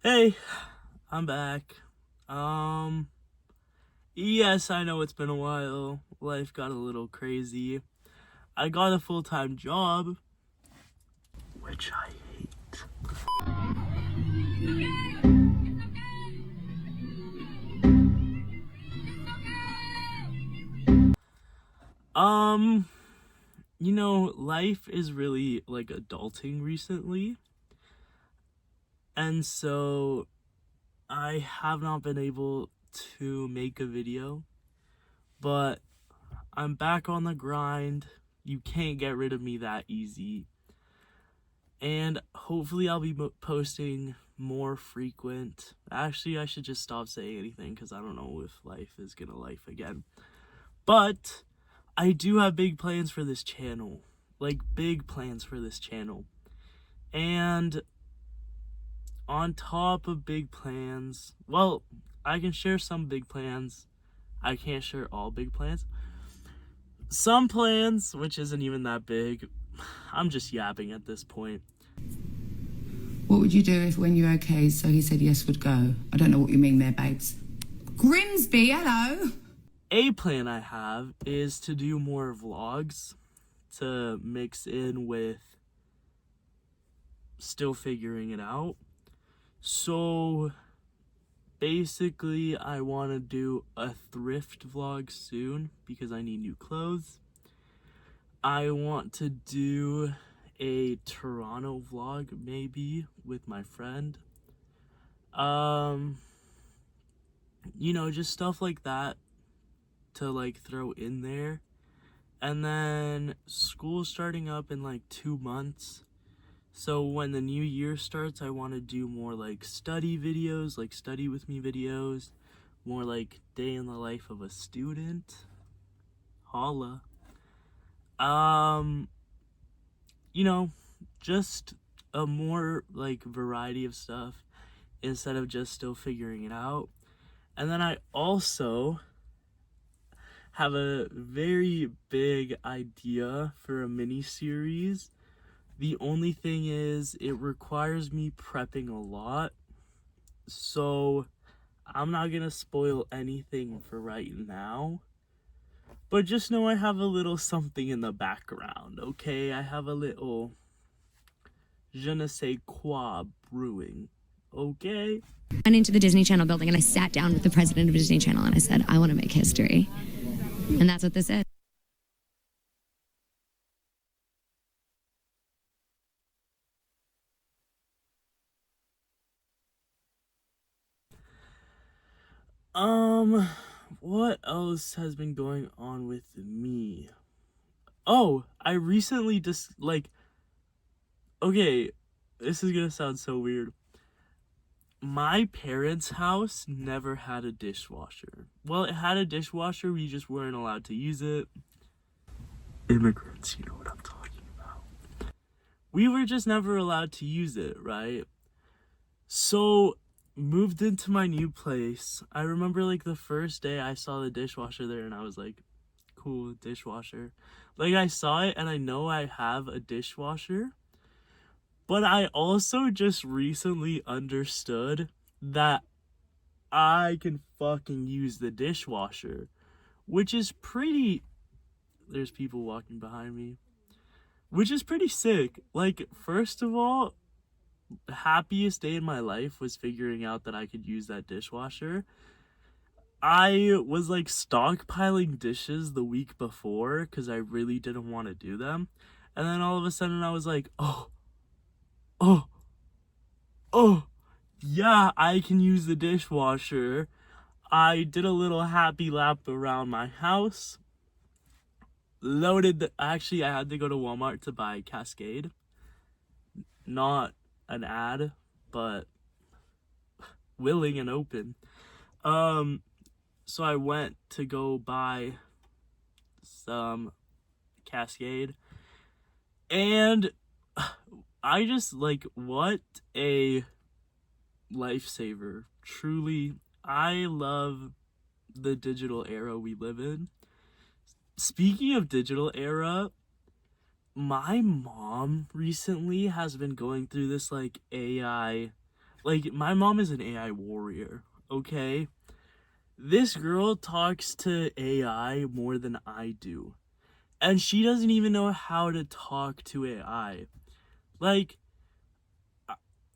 Hey, I'm back. Um, yes, I know it's been a while. Life got a little crazy. I got a full-time job, which I hate. Um, life is really like adulting recently, and so I have not been able to make a video, but I'm back on the grind. You can't get rid of me that easy. And hopefully I'll be posting more frequent. Actually, I should just stop saying anything because I don't know if life is gonna life again. But I do have big plans for this channel. Like, big plans for this channel. And on top of big plans, well, I can share some big plans. I can't share all big plans. Some plans, which isn't even that big. I'm just yapping at this point. What would you do if, when you're okay, so he said yes would go? I don't know what you mean there, babes. Grimsby, hello. A plan I have is to do more vlogs to mix in with still figuring it out. So basically I want to do a thrift vlog soon because I need new clothes. I want to do a Toronto vlog maybe with my friend. Just stuff like that to like throw in there. And then school's starting up in like 2 months. So when the new year starts, I want to do more like study videos, like study with me videos, more like day in the life of a student. Holla. Just a more like variety of stuff instead of just still figuring it out. And then I also have a very big idea for a mini series. The only thing is it requires me prepping a lot, so I'm not gonna spoil anything for right now, but just know I have a little something in the background, okay? I have a little je ne sais quoi brewing, okay? I went into the Disney Channel building and I sat down with the president of Disney Channel and I said, I want to make history. And that's what this is. What else has been going on with me? Oh, I recently okay, this is gonna sound so weird. My parents' house never had a dishwasher. Well, it had a dishwasher, we just weren't allowed to use it. Immigrants, you know what I'm talking about. We were just never allowed to use it, right? So, moved into my new place. I remember like the first day I saw the dishwasher there and I was like, cool, dishwasher. Like, I saw it and I know I have a dishwasher. But I also just recently understood that I can fucking use the dishwasher, which is pretty... There's people walking behind me. Which is pretty sick. Like, first of all, the happiest day in my life was figuring out that I could use that dishwasher. I was like stockpiling dishes the week before because I really didn't want to do them. And then all of a sudden I was like, oh, yeah, I can use the dishwasher. I did a little happy lap around my house. Actually, I had to go to Walmart to buy Cascade. Not an ad, but willing and open. So I went to go buy some Cascade. And I just like, what a lifesaver. Truly, I love the digital era we live in. Speaking of digital era, my mom recently has been going through this like AI Like, my mom is an AI warrior, okay? This girl talks to AI more than I do. And she doesn't even know how to talk to AI. Like,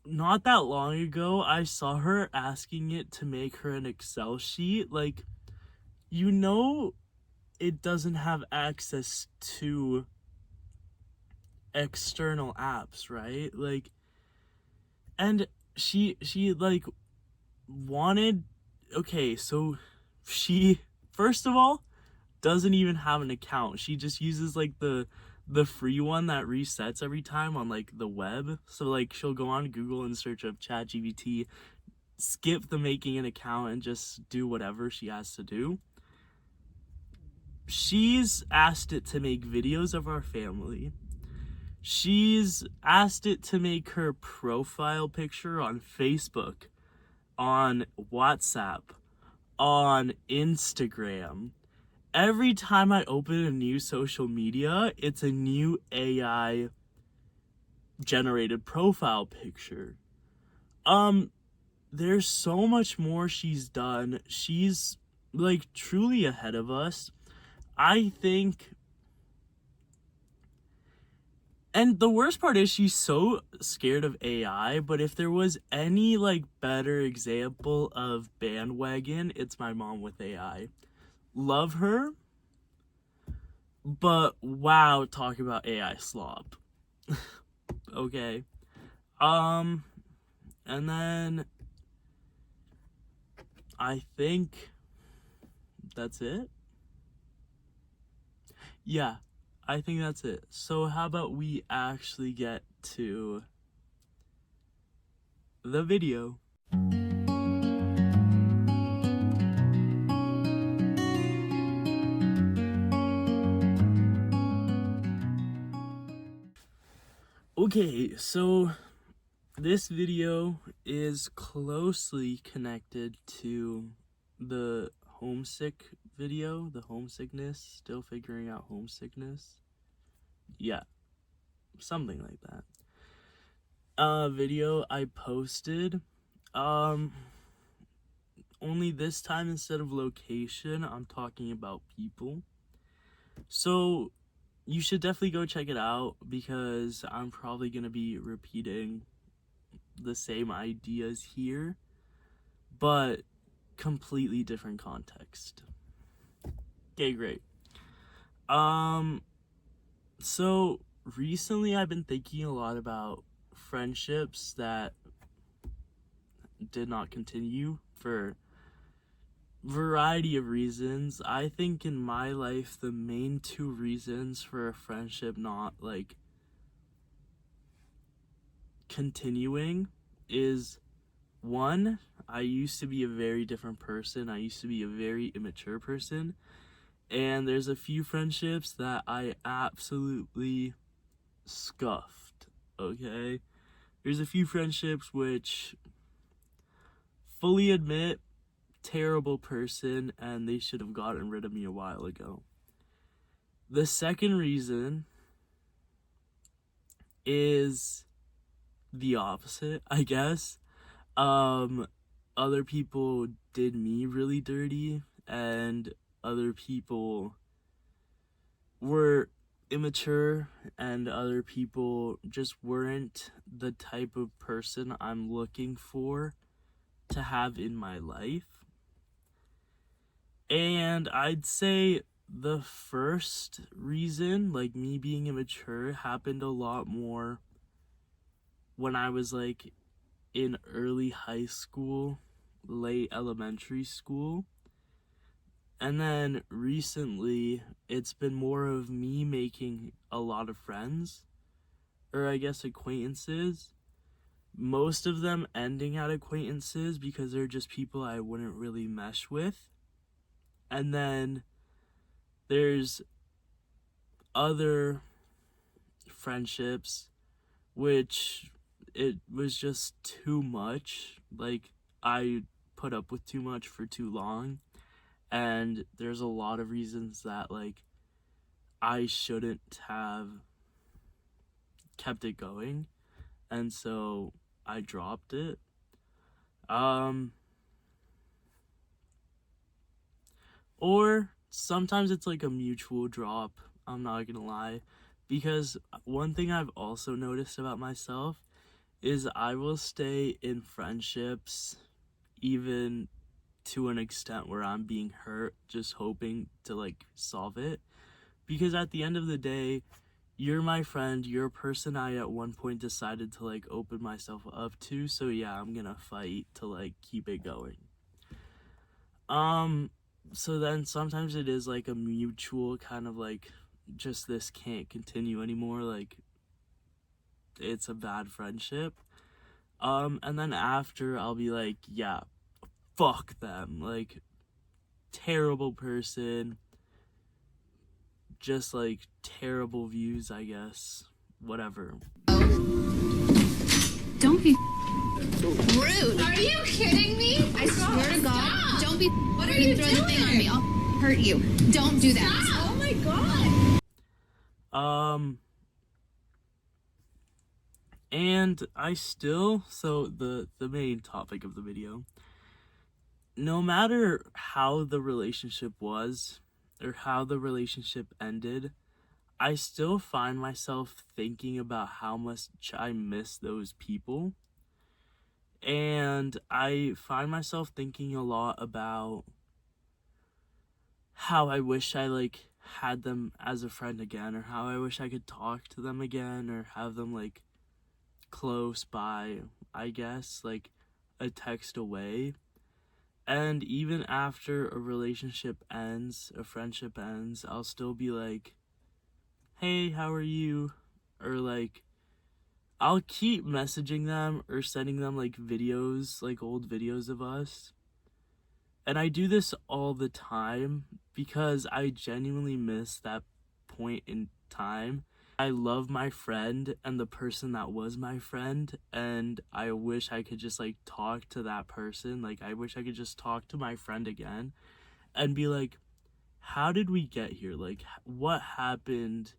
not that long ago, I saw her asking it to make her an Excel sheet. Like, you know, it doesn't have access to external apps, right? Like, and she like wanted, okay, so she, first of all, doesn't even have an account. She just uses like the free one that resets every time on like the web. So like she'll go on Google and search up ChatGPT, skip the making an account and just do whatever she has to do. She's asked it to make videos of our family. She's asked it to make her profile picture on Facebook, on WhatsApp, on Instagram. Every time I open a new social media, it's a new AI generated profile picture. There's so much more she's done. She's like truly ahead of us. I think, and the worst part is she's so scared of AI, but if there was any like better example of bandwagon, it's my mom with AI. Love her, but wow, talk about AI slop. Okay. And then I think that's it. Yeah, I think that's it. So how about we actually get to the video? Okay, so this video is closely connected to the homesick video, the homesickness, still figuring out homesickness. Yeah, something like that. Video I posted. Um, Only this time instead of location, I'm talking about people. So you should definitely go check it out because I'm probably gonna be repeating the same ideas here, but completely different context. Okay, great. So recently I've been thinking a lot about friendships that did not continue for variety of reasons. I think in my life the main two reasons for a friendship not like continuing is, one, I used to be a very different person. I used to be a very immature person. And there's a few friendships that I absolutely scuffed, okay? There's a few friendships which fully admit terrible person and they should have gotten rid of me a while ago. The second reason is the opposite, I guess. Other people did me really dirty and other people were immature and other people just weren't the type of person I'm looking for to have in my life. And I'd say the first reason, like me being immature, happened a lot more when I was like in early high school, late elementary school. And then recently, it's been more of me making a lot of friends, or I guess acquaintances. Most of them ending at acquaintances because they're just people I wouldn't really mesh with. And then there's other friendships which it was just too much. Like, I put up with too much for too long. And there's a lot of reasons that, like, I shouldn't have kept it going. And so I dropped it. Or sometimes it's like a mutual drop, I'm not gonna lie. Because one thing I've also noticed about myself is I will stay in friendships even to an extent where I'm being hurt, just hoping to like solve it. Because at the end of the day, you're my friend, you're a person I at one point decided to like open myself up to, so yeah, I'm gonna fight to like keep it going. So then sometimes it is like a mutual kind of like, just this can't continue anymore, like it's a bad friendship. And then after I'll be like, yeah, fuck them, like terrible person, just like terrible views, I guess, whatever. Don't be rude. Are you kidding me? I swear to God, stop. Don't be. What are you doing? Throw the thing on me. I'll hurt you. Don't do that. Stop. Oh my God. And I still, so the main topic of the video, no matter how the relationship was or how the relationship ended, I still find myself thinking about how much I miss those people. And I find myself thinking a lot about how I wish I like had them as a friend again, or how I wish I could talk to them again, or have them like close by, I guess, like a text away. And even after a relationship ends, a friendship ends, I'll still be like, hey, how are you? Or like, I'll keep messaging them or sending them like videos, like old videos of us. And I do this all the time because I genuinely miss that point in time. I love my friend and the person that was my friend, and I wish I could just like talk to that person. Like, I wish I could just talk to my friend again and be like, how did we get here? Like, what happened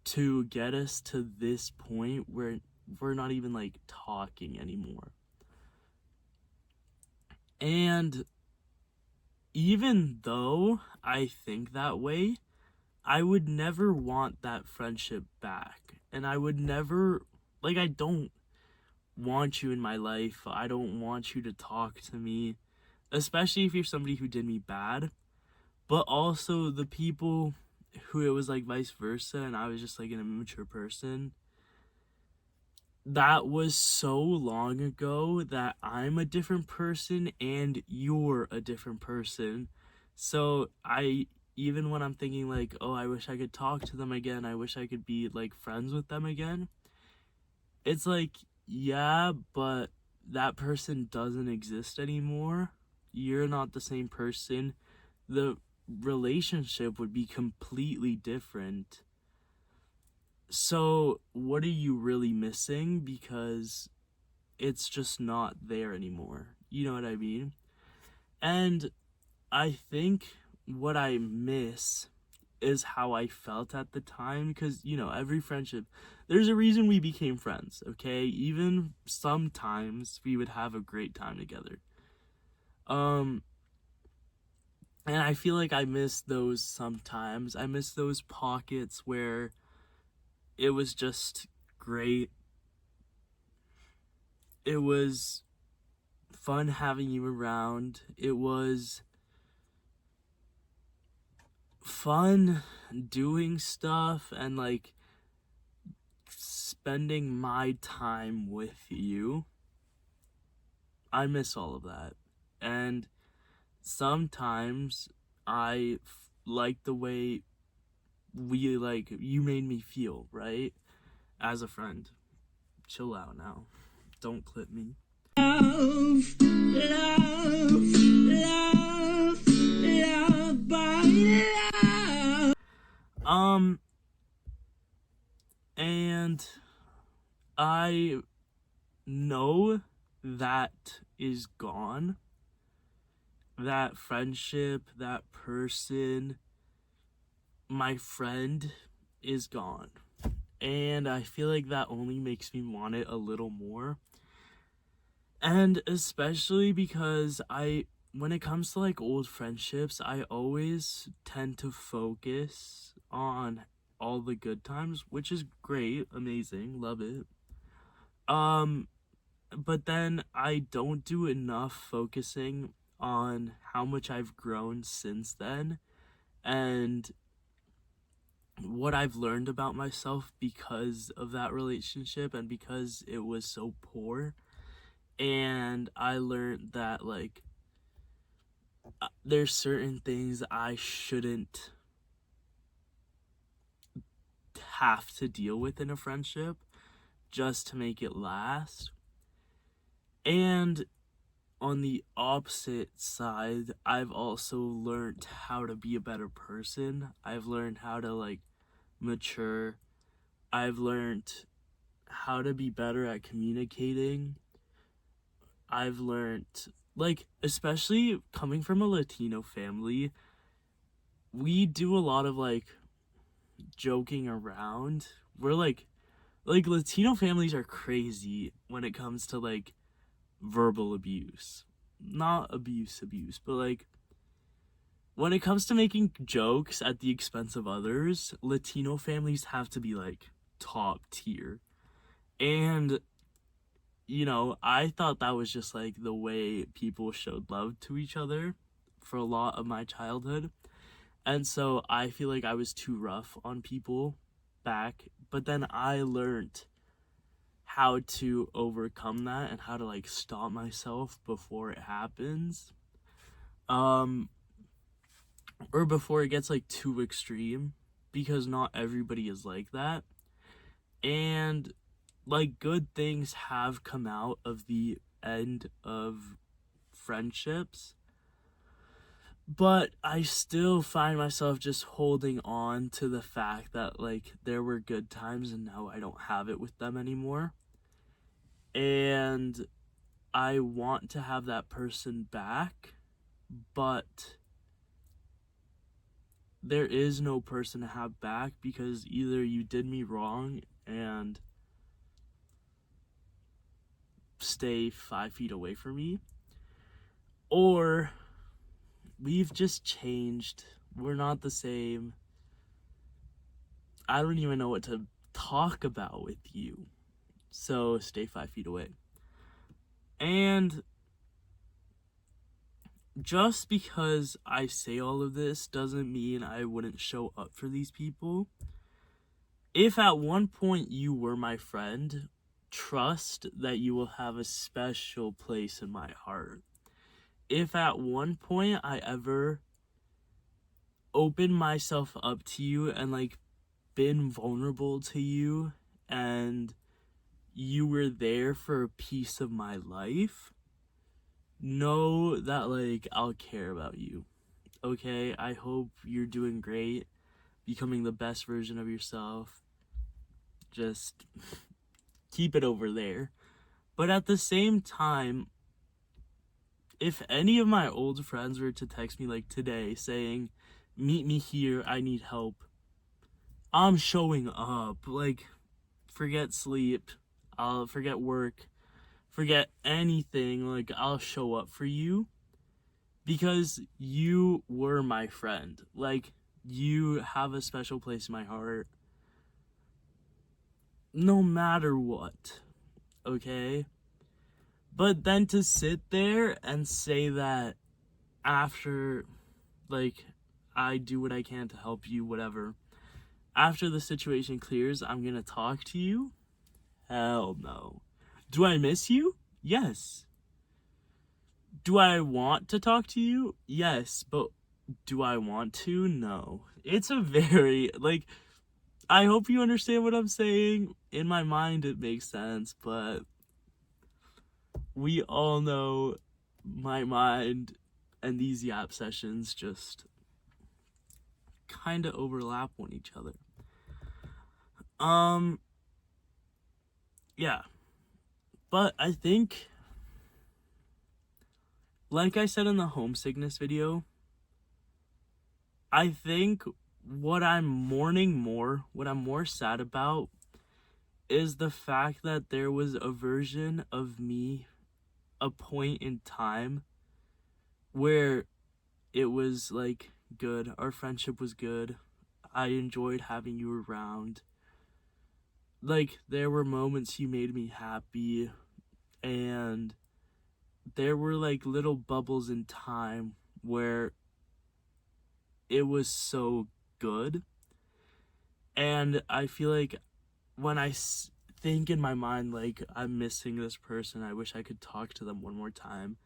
to get us to this point where we're not even like talking anymore? And even though I think that way, I would never want that friendship back. And I would never, like, I don't want you in my life. I don't want you to talk to me, especially if you're somebody who did me bad. But also the people who it was like vice versa, and I was just like an immature person. That was so long ago that I'm a different person and you're a different person. So even when I'm thinking like, oh, I wish I could talk to them again, I wish I could be like friends with them again, it's like, yeah, but that person doesn't exist anymore. You're not the same person. The relationship would be completely different. So what are you really missing? Because it's just not there anymore. You know what I mean? And I think what I miss is how I felt at the time, because, you know, every friendship, there's a reason we became friends, okay? Even sometimes we would have a great time together. And I feel like I miss those sometimes. I miss those pockets where it was just great. It was fun having you around. It was fun doing stuff and like spending my time with you. I miss all of that. And sometimes like the way you made me feel, right? As a friend. Chill out now. Don't clip me. Love, love, love, love by love. And I know that is gone. That friendship, that person, my friend is gone. And I feel like that only makes me want it a little more. And especially because when it comes to like old friendships, I always tend to focus on all the good times, which is great, amazing, love it. Um, but then I don't do enough focusing on how much I've grown since then and what I've learned about myself because of that relationship and because it was so poor. And I learned that like there's certain things I shouldn't have to deal with in a friendship just to make it last. And on the opposite side, I've also learned how to be a better person. I've learned how to like mature. I've learned how to be better at communicating. I've learned, like, especially coming from a Latino family, we do a lot of like joking around. We're like Latino families are crazy when it comes to like verbal abuse. Not abuse, but like when it comes to making jokes at the expense of others, Latino families have to be like top tier. And you know, I thought that was just like the way people showed love to each other for a lot of my childhood. And so I feel like I was too rough on people back, but then I learned how to overcome that and how to like stop myself before it happens. Or before it gets like too extreme, because not everybody is like that. And like good things have come out of the end of friendships, but I still find myself just holding on to the fact that like there were good times and now I don't have it with them anymore. And I want to have that person back, but there is no person to have back because either you did me wrong and stay 5 feet away from me, or we've just changed. We're not the same. I don't even know what to talk about with you. So stay 5 feet away. And just because I say all of this doesn't mean I wouldn't show up for these people. If at one point you were my friend, trust that you will have a special place in my heart. If at one point I ever opened myself up to you and like been vulnerable to you and you were there for a piece of my life, know that like I'll care about you. Okay? I hope you're doing great, becoming the best version of yourself. Just keep it over there. But at the same time, if any of my old friends were to text me like today saying, meet me here, I need help, I'm showing up. Like, forget sleep, I'll forget work, forget anything. Like, I'll show up for you because you were my friend. Like, you have a special place in my heart no matter what. Okay? But then to sit there and say that after, like, I do what I can to help you, whatever, after the situation clears, I'm gonna talk to you? Hell no. Do I miss you? Yes. Do I want to talk to you? Yes. But do I want to? No. It's a very, like, I hope you understand what I'm saying. In my mind, it makes sense, but we all know my mind and these yap sessions just kind of overlap on each other. Yeah. But I think, like I said in the homesickness video, I think what I'm mourning more, what I'm more sad about, is the fact that there was a version of me a point in time where it was like good. Our friendship was good. I enjoyed having you around. Like, there were moments you made me happy, and there were like little bubbles in time where it was so good. And I feel like when think in my mind, like, I'm missing this person, I wish I could talk to them one more time.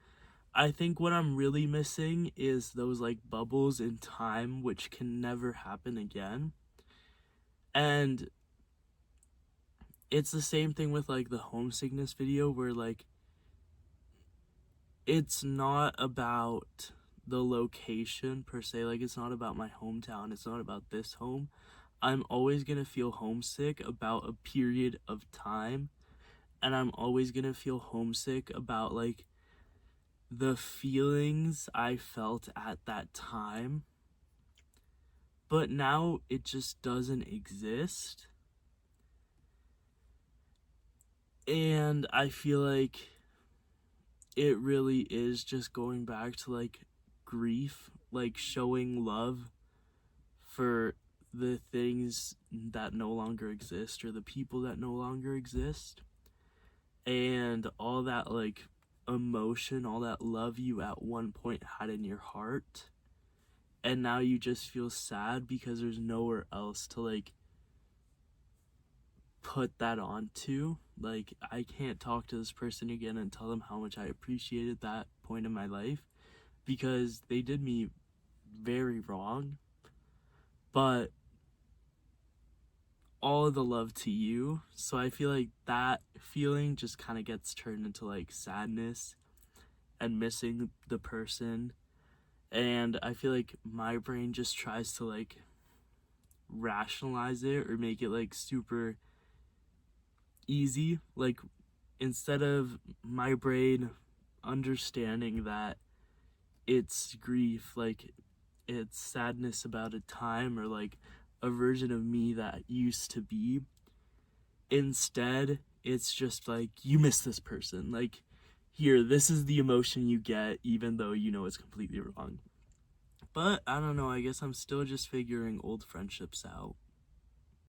I think what I'm really missing is those like bubbles in time which can never happen again. And it's the same thing with like the homesickness video, where like it's not about the location per se. Like, it's not about my hometown, it's not about this home. I'm always gonna feel homesick about a period of time, and I'm always gonna feel homesick about like the feelings I felt at that time. But now it just doesn't exist. And I feel like it really is just going back to like grief, like showing love for the things that no longer exist, or the people that no longer exist. And all that like emotion, all that love you at one point had in your heart, and now you just feel sad because there's nowhere else to like put that onto. Like, I can't talk to this person again and tell them how much I appreciated that point in my life, because they did me very wrong. But all of the love to you. So I feel like that feeling just kind of gets turned into like sadness and missing the person. And I feel like my brain just tries to like rationalize it or make it like super easy. Like, instead of my brain understanding that it's grief, like it's sadness about a time or like a version of me that used to be, instead it's just like, you miss this person, like, here, this is the emotion you get, even though you know it's completely wrong. But I don't know, I guess I'm still just figuring old friendships out.